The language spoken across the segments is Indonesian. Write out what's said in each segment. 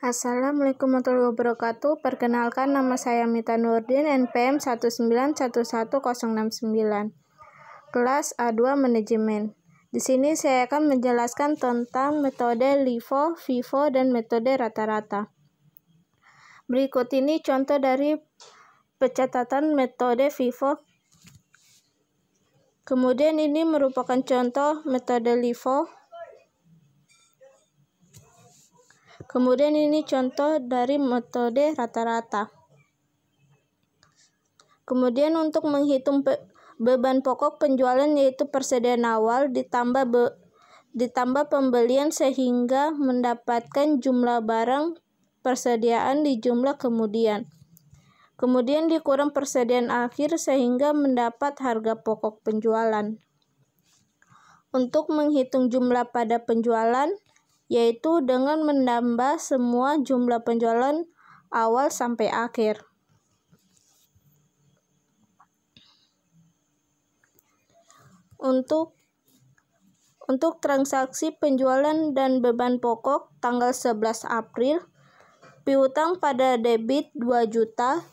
Assalamualaikum warahmatullahi wabarakatuh. Perkenalkan, nama saya Mita Nurdin, NPM 1911069. Kelas A2 Manajemen. Di sini saya akan menjelaskan tentang metode LIFO, FIFO, dan metode rata-rata. Berikut ini contoh dari pencatatan metode FIFO. Kemudian ini merupakan contoh metode LIFO. Kemudian ini contoh dari metode rata-rata. Kemudian untuk menghitung beban pokok penjualan, yaitu persediaan awal ditambah pembelian sehingga mendapatkan jumlah barang persediaan di jumlah kemudian. Kemudian dikurang persediaan akhir sehingga mendapat harga pokok penjualan. Untuk menghitung jumlah pada penjualan, yaitu dengan menambah semua jumlah penjualan awal sampai akhir. Untuk transaksi penjualan dan beban pokok tanggal 11 April, piutang pada debit 2 juta,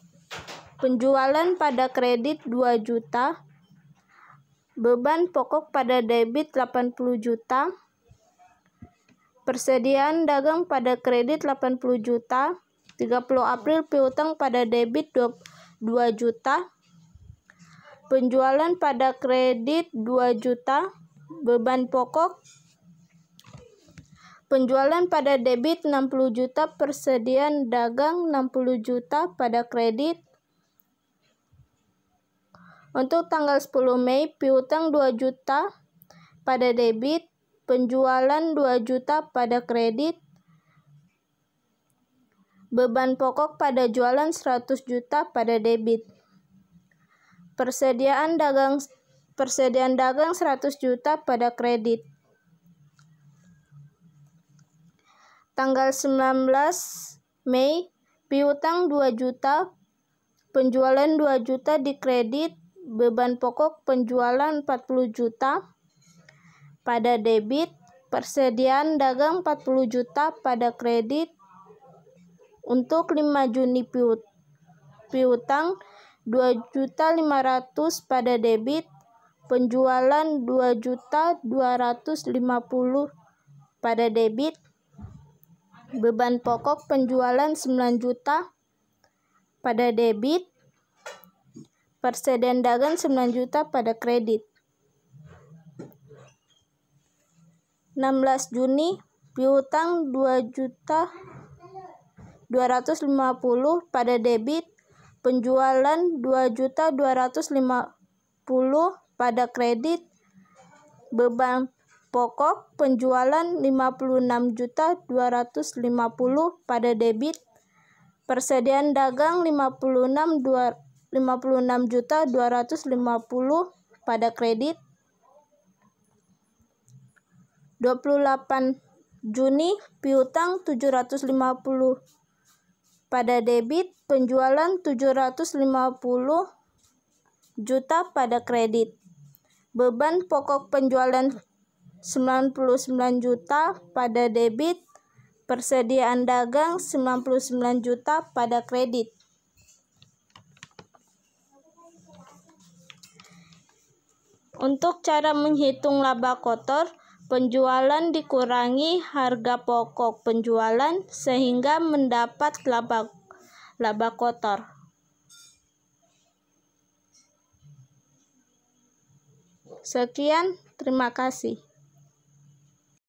penjualan pada kredit 2 juta, beban pokok pada debit 80 juta, persediaan dagang pada kredit 80 juta, 30 April piutang pada debit 2 juta, penjualan pada kredit 2 juta, beban pokok penjualan pada debit 60 juta, persediaan dagang 60 juta pada kredit. Untuk tanggal 10 Mei, piutang 2 juta pada debit, penjualan 2 juta pada kredit, beban pokok pada jualan 100 juta pada debit, persediaan dagang 100 juta pada kredit. Tanggal 19 Mei, piutang 2 juta, penjualan 2 juta di kredit, beban pokok penjualan 40 juta pada debit, persediaan dagang 40 juta pada kredit. Untuk 5 Juni piutang 2.500.000 pada debit, penjualan 2.250.000 pada debit, beban pokok penjualan 9 juta pada debit, persediaan dagang 9 juta pada kredit. 16 Juni piutang 2.250.000 pada debit, penjualan 2.250.000 pada kredit, beban pokok penjualan 56.250.000 pada debit, persediaan dagang 56.250.000 pada kredit. 28 Juni piutang 750 pada debit, penjualan 750 juta pada kredit, beban pokok penjualan 99 juta pada debit, persediaan dagang 99 juta pada kredit. Untuk cara menghitung laba kotor, penjualan dikurangi harga pokok penjualan sehingga mendapat laba kotor. Sekian, terima kasih.